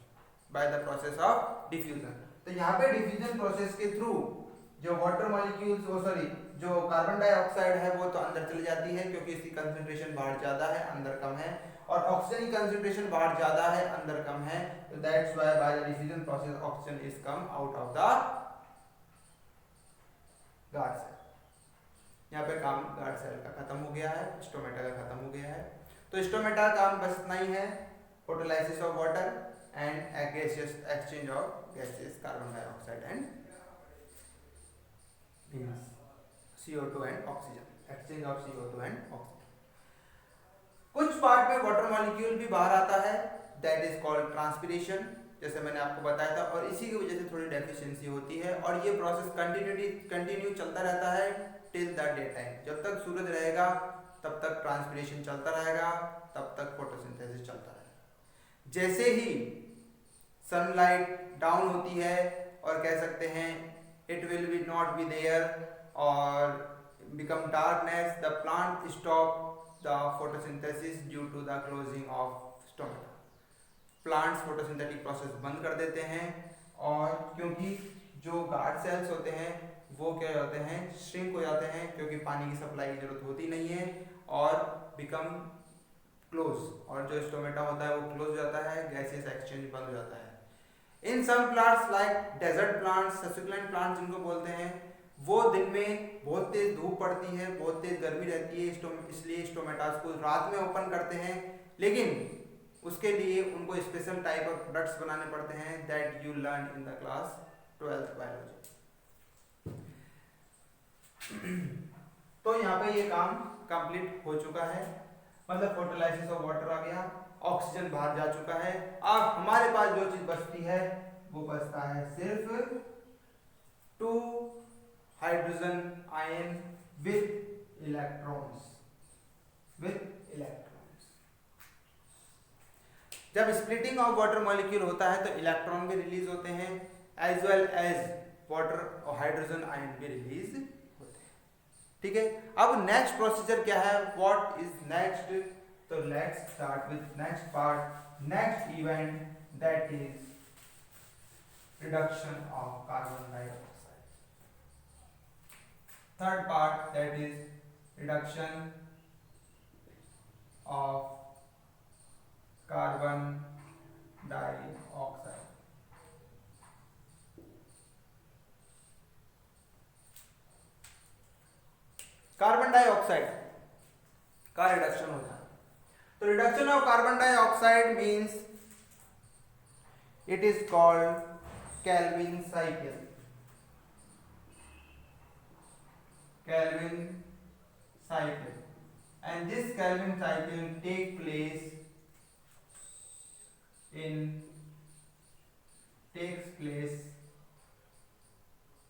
by the process of diffusion। तो यहाँ पे diffusion process के through जो water molecules जो carbon dioxide है वो तो अंदर चली जाती है, क्योंकि इसकी कंसंट्रेशन बाहर ज्यादा है अंदर कम है, और ऑक्सीजन की कंसंट्रेशन बाहर ज्यादा है अंदर कम है। तो that's why by the diffusion process oxygen is come out of the guard cell. यहाँ पे काम गार्ड सेल का खत्म हो गया है, स्टोमेटा का खत्म हो गया है। तो स्टोमेटा का काम बस इतना ही है, photolysis of water and gaseous exchange of gases, carbon dioxide and CO2 and oxygen, exchange of CO2 and oxygen. कुछ पार्ट में वाटर मॉलिक्यूल भी बाहर आता है, दैट इज कॉल्ड ट्रांसपिरेशन, जैसे मैंने आपको बताया था, और इसी की वजह से थोड़ी डेफिशिएंसी होती है, और ये प्रोसेस कंटिन्यू चलता रहता है टिल द डे टाइम। जब तक सूरज रहेगा तब तक ट्रांसपिरेशन चलता रहेगा, तब तक फोटोसिंथेसिस चलता रहेगा। जैसे ही सनलाइट डाउन होती है, और कह सकते हैं it will be not be there और become darkness, the plant stop the photosynthesis due to the closing of stomata। Plants photosynthetic process बंद कर देते हैं, और क्योंकि जो गार्ड सेल्स होते हैं वो क्या होते हैं? श्रिंक हो जाते हैं, क्योंकि पानी की सप्लाई की जरूरत होती नहीं है, और बिकम क्लोज, और जो स्टोमेटा होता है वो क्लोज हो जाता है, गैसेस एक्सचेंज बंद हो जाता है। In some plants like desert plants, succulent plants जिनको बोलते हैं, वो दिन में बहुत तेज धूप पड़ती है, बहुत तेज गर्मी रहती है, इसलिए स्टोमेटास को रात में ओपन करते हैं। लेकिन उसके लिए उनको स्पेशल टाइप ऑफ प्रोडक्ट्स बनाने पड़ते हैं that you learn in the class 12th biology. तो यहाँ पे ये काम कंप्लीट हो चुका है, मतलब फोटोलाइसिस ऑफ वाटर आ गया, ऑक्सीजन बाहर जा चुका है। अब हमारे पास जो चीज बचती है वो बचता है सिर्फ 2 हाइड्रोजन आयन विथ इलेक्ट्रॉन्स। जब स्प्लिटिंग ऑफ वाटर मॉलिक्यूल होता है तो इलेक्ट्रॉन भी रिलीज होते हैं एज वेल एज वाटर और हाइड्रोजन आयन भी रिलीज होते हैं। ठीक है, अब नेक्स्ट प्रोसीजर क्या है, व्हाट इज नेक्स्ट? तो let's start with next part, next event that is reduction of carbon dioxide. Third part that is reduction of carbon dioxide. Carbon dioxide का रिडक्शन हो जाए तो reduction of carbon dioxide means it is called Calvin cycle। Calvin cycle, and this Calvin cycle takes place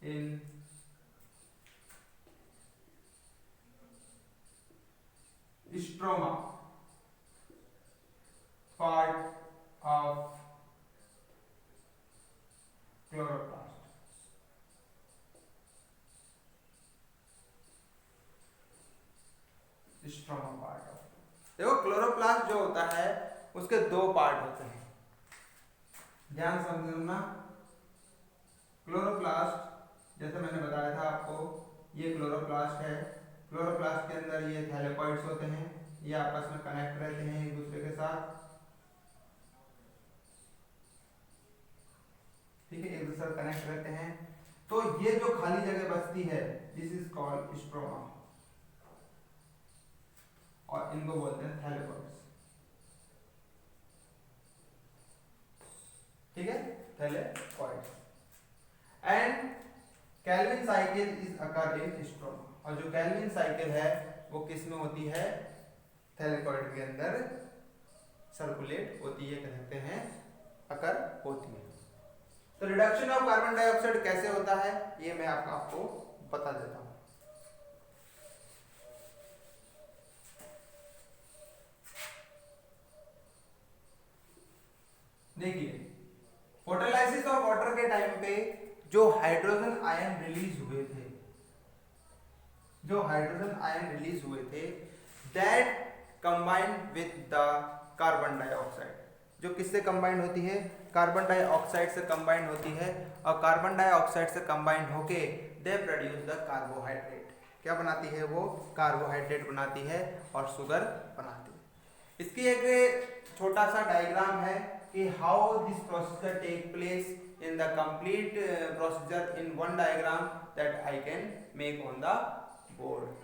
in stroma part of chloroplast. Stroma part of, देखो chloroplast जो होता है उसके 2 part होते हैं, ध्यान समझना। क्लोरोप्लास्ट जैसे मैंने बताया था आपको, ये क्लोरोप्लास्ट है। क्लोरोप्लास्ट के अंदर ये थैलेकॉइड्स होते हैं, ये आपस में कनेक्ट रहते हैं एक दूसरे के साथ, ठीक है, एक दूसरे से कनेक्ट रहते हैं। तो ये जो खाली जगह बचती है दिस इज कॉल्ड स्ट्रोमा, और इनको बोलते हैं थैलेकॉइड्स। ठीक है, थैलेकॉइड्स। And Calvin cycle is occur in stroma, और जो कैल्विन साइकिल है वो किस में होती है? थैलेकॉइड के अंदर सर्कुलेट होती है, कहते हैं अकर होती है। तो रिडक्शन ऑफ कार्बन डाइऑक्साइड कैसे होता है ये मैं आपको बता देता हूं। देखिए, फोटोलाइसिस ऑफ वाटर के टाइम पे जो हाइड्रोजन आयन रिलीज हुए थे that combined with the carbon dioxide. जो किससे कंबाइंड होती है? कार्बन डाइऑक्साइड से कंबाइंड होती है, और कार्बन डाइऑक्साइड से कंबाइंड होके दे प्रोड्यूस द कार्बोहाइड्रेट। क्या बनाती है वो? कार्बोहाइड्रेट बनाती है और शुगर बनाती है। इसकी एक छोटा सा डायग्राम है कि how this procedure take place in the complete procedure in one diagram that I can make on the board.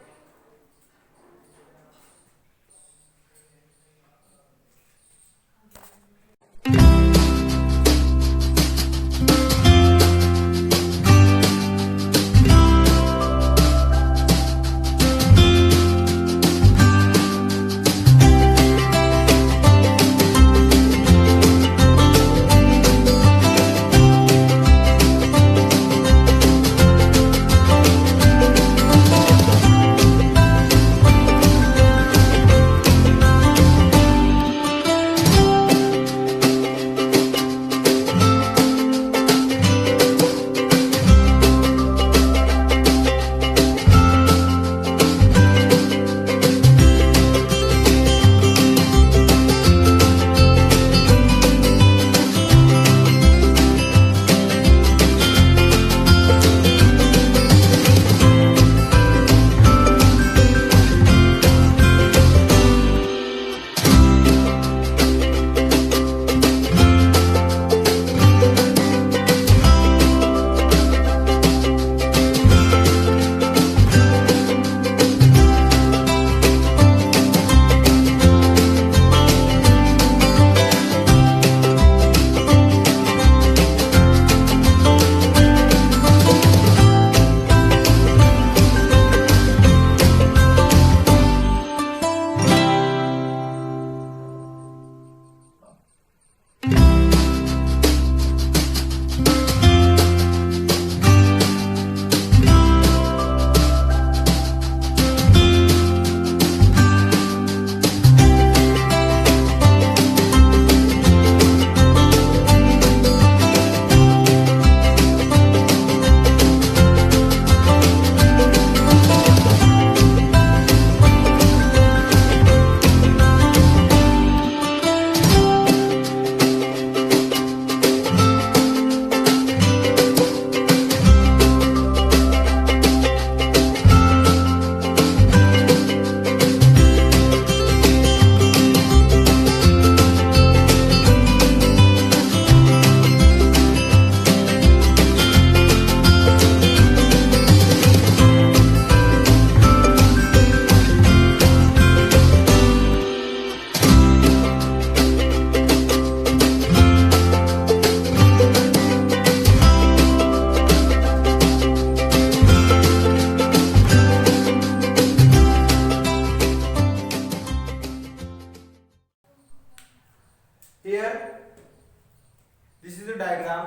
diagram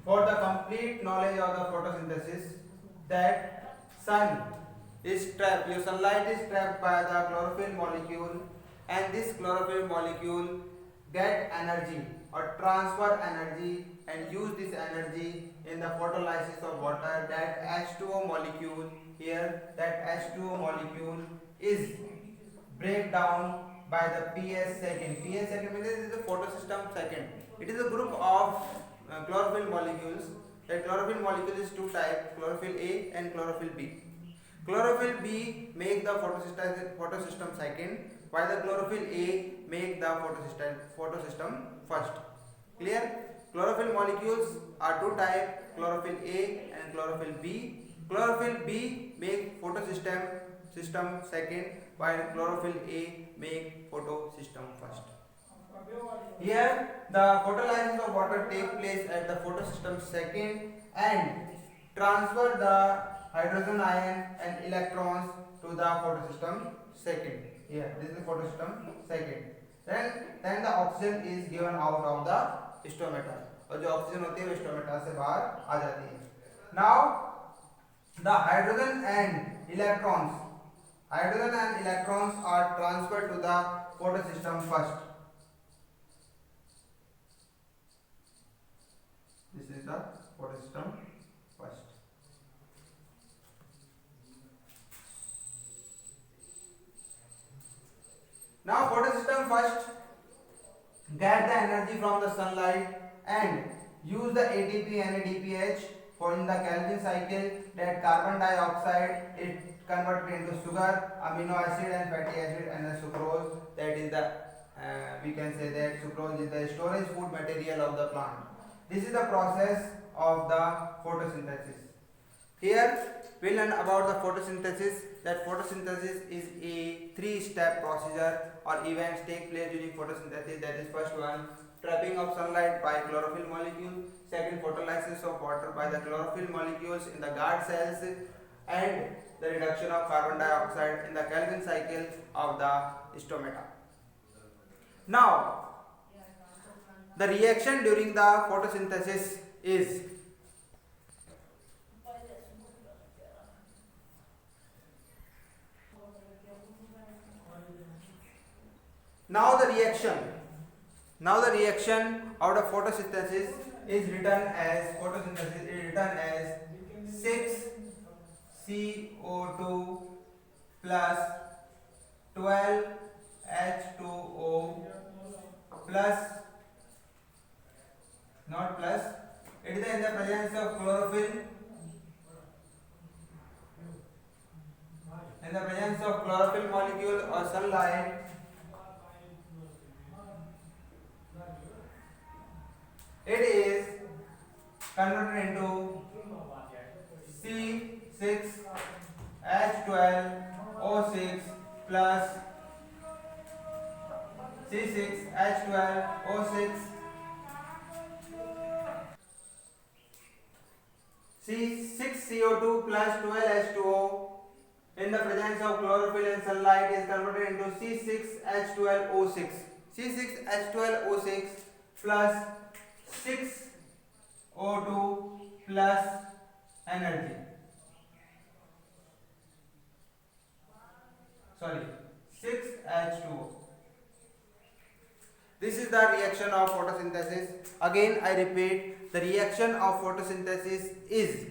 for the complete knowledge of the photosynthesis that sun is trapped, your sunlight is trapped by the chlorophyll molecule, and this chlorophyll molecule get energy or transfer energy and use this energy in the photolysis of water. That H2O molecule here, that H2O molecule is break down by the PS second. PS second means it is the photosystem second. It is a group of chlorophyll molecules. The chlorophyll molecule is two types, chlorophyll A and chlorophyll B. Chlorophyll B make the photosystem second, while the chlorophyll A make the photosystem first. Clear? Chlorophyll molecules are two types, chlorophyll A and chlorophyll B. Chlorophyll B make photosystem second, while chlorophyll A make photosystem first. Here the photolysis of water take place at the photosystem second and transfer the hydrogen ion and electrons to the photosystem second. Here this is the photosystem second. Then the oxygen is given out of the stomata, और जो oxygen होती है वो stomata से बाहर आ जाती है. Now the hydrogen and electrons are transferred to the photosystem first. This is the photosystem first. Now photosystem first get the energy from the sunlight and use the ATP NADPH for in the Calvin cycle. That carbon dioxide is converted into sugar, amino acid and fatty acid, and the sucrose, that is the we can say that sucrose is the storage food material of the plant. This is the process of the photosynthesis. Here we learn about the photosynthesis, that photosynthesis is a three-step procedure or events take place during photosynthesis. That is first one, trapping of sunlight by chlorophyll molecule, second photolysis of water by the chlorophyll molecules in the guard cells, and the reduction of carbon dioxide in the Calvin cycle of the stomata. Now the reaction during the photosynthesis is now the reaction out of photosynthesis is written as 6CO2 plus 12H2O plus, not plus, it is in the presence of chlorophyll, in the presence of chlorophyll molecule or sunlight. It is converted into C6H12O6 plus C6H12O6 C6CO2 plus 12H2O in the presence of chlorophyll and sunlight is converted into C6H12O6. C6H12O6 plus 6O2 plus energy. 6H2O. This is the reaction of photosynthesis. Again I repeat, the reaction of photosynthesis is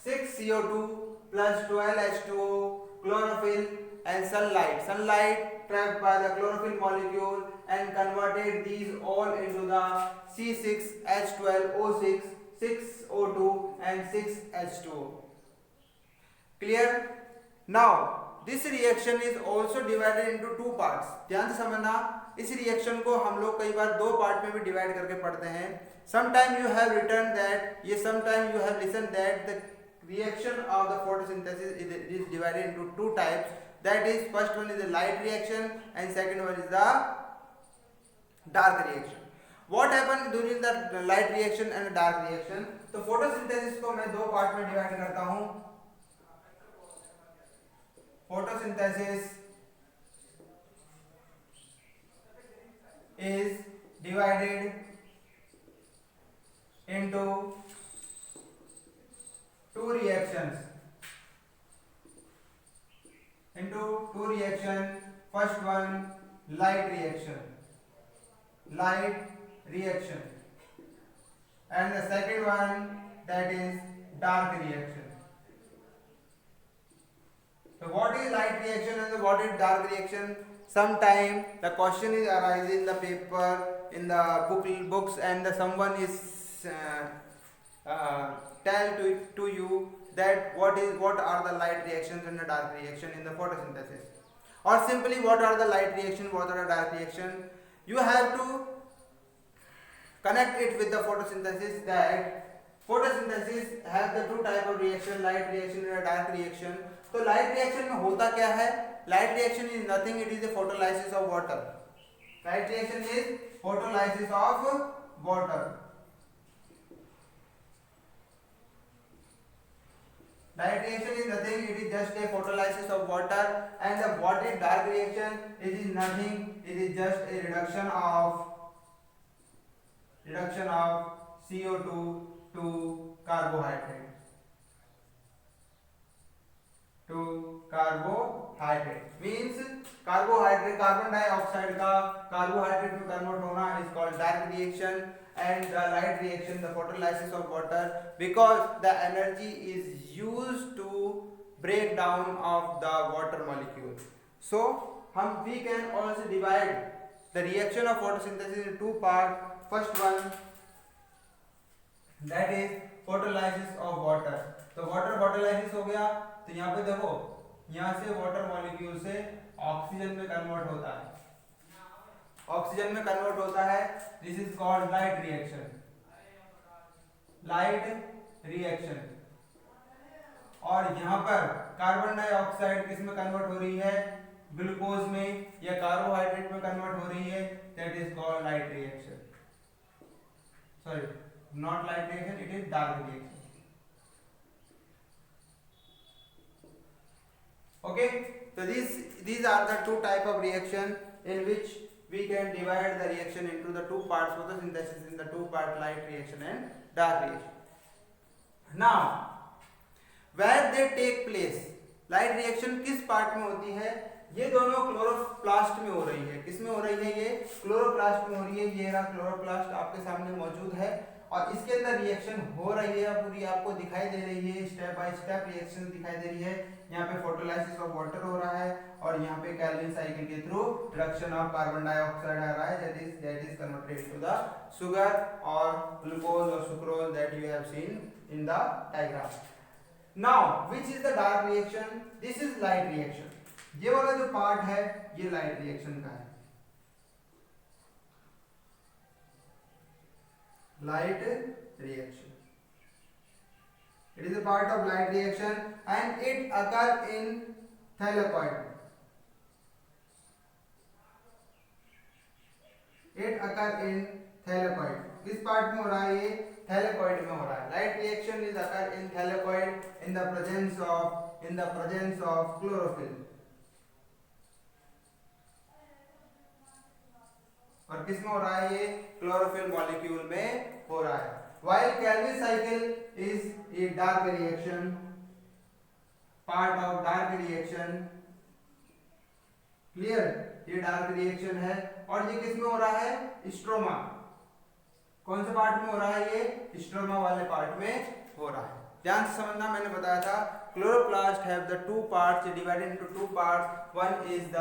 6CO2 plus 12H2O, chlorophyll and sunlight. Sunlight trapped by the chlorophyll molecule and converted these all into the C6H12O6, 6O2 and 6H2O. Clear? Now this reaction is also divided into two parts. ध्यान से समझना, इस reaction को हम लोग कई बार दो part में भी डिवाइड करके पढ़ते हैं. Sometime you have written that, ये sometime you have listened that the reaction of the photosynthesis is divided into two types. That is, first one is the light reaction and second one is the dark reaction. What happens during the light reaction and dark reaction? तो photosynthesis को मैं दो part में divide करता हूँ. Photosynthesis is divided into two reactions. First one, light reaction, and the second one, that is dark reaction. So what is light reaction and what is dark reaction? Sometime the question is arise in the paper, in the books, and someone is tell to you that what are the light reactions and the dark reaction in the photosynthesis, or simply what are the light reaction, what are the dark reaction. You have to connect it with the photosynthesis, that photosynthesis has the two type of reaction, light reaction and dark reaction. तो light reaction में होता क्या है? Light reaction is nothing, it is A photolysis of water. Light reaction is photolysis of water. Light reaction is nothing, it is just a photolysis of water, and what is dark reaction? It is nothing, it is just a reduction of CO2 to carbohydrate. Means carbohydrate, carbon dioxide का carbohydrate में convert होना is called dark reaction, and the light reaction, the photolysis of water, because the energy is used to break down of the water molecule. So we can also divide the reaction of photosynthesis in two parts. First one, that is photolysis of water. तो water photolysis हो गया, तो यहाँ पे देखो, यहाँ से water molecule से ऑक्सीजन में कन्वर्ट होता है. This is called light reaction. और यहाँ पर कार्बन डाइऑक्साइड किस में कन्वर्ट हो रही है? ग्लूकोज में या कार्बोहाइड्रेट में कन्वर्ट हो रही है. That is called light reaction. Sorry, not light reaction, it is dark reaction. Okay, so these are the two type of reaction in which we can divide the reaction into the two parts, photosynthesis in the two part, light reaction and dark reaction. Now where they take place, light reaction किस part में होती है? ये दोनों chloroplast में हो रही है. किस में हो रही है? ये क्लोरोप्लास्ट में हो रही है. ये रहा क्लोरोप्लास्ट आपके सामने मौजूद है, और इसके अंदर रिएक्शन हो रही है, पूरी आपको दिखाई दे रही है, स्टेप बाय स्टेप रिएक्शन दिखाई दे रही है. यहाँ पे फोटोलाइसिस ऑफ वाटर हो रहा है, और यहाँ पे कैल्विन साइकिल के through reduction of carbon dioxide आ रहा है, that is converted to the sugar और ग्लूकोज और sucrose that you have seen in the diagram. Now which is the dark reaction? This is light reaction. ये वाला जो part है ये लाइट रिएक्शन का है. Light reaction. It is a part of light reaction and it occurs in thylakoid. किस part में हो रहा है? ये thylakoid में हो रहा है. Light reaction is occur in thylakoid in the presence of chlorophyll. और किस में हो रहा है? ये क्लोरोफिल मॉलिक्यूल में हो रहा है. While Calvin cycle is a dark reaction, part of dark reaction. Clear? ये डार्क रिएक्शन है, और ये किस में हो रहा है? स्ट्रोमा. कौन से पार्ट में हो रहा है? ये स्ट्रोमा वाले पार्ट में हो रहा है. ध्यान से समझना, मैंने बताया था chloroplast have the two parts, divided into two parts. One is the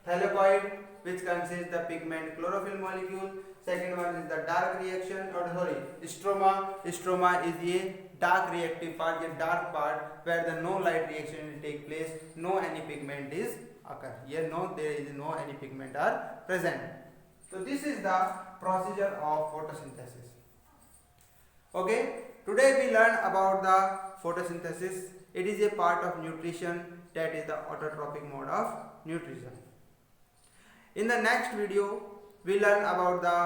thylakoid, which consists the pigment chlorophyll molecule. Second one is the dark reaction, or sorry, stroma. Stroma is a dark reactive part, a dark part where the no light reaction will take place, no any pigment is occur. Here there is no any pigment are present. So this is the procedure of photosynthesis. Okay, today we learn about the photosynthesis. It is a part of nutrition, that is the autotrophic mode of nutrition. In the next video, we learn about the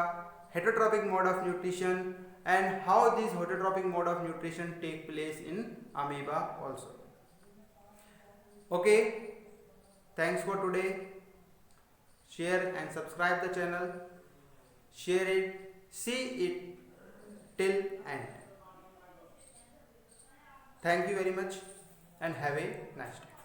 heterotrophic mode of nutrition and how this heterotrophic mode of nutrition take place in amoeba also. Okay, thanks for today. Share and subscribe the channel. Share it, see it till end. Thank you very much and have a nice day.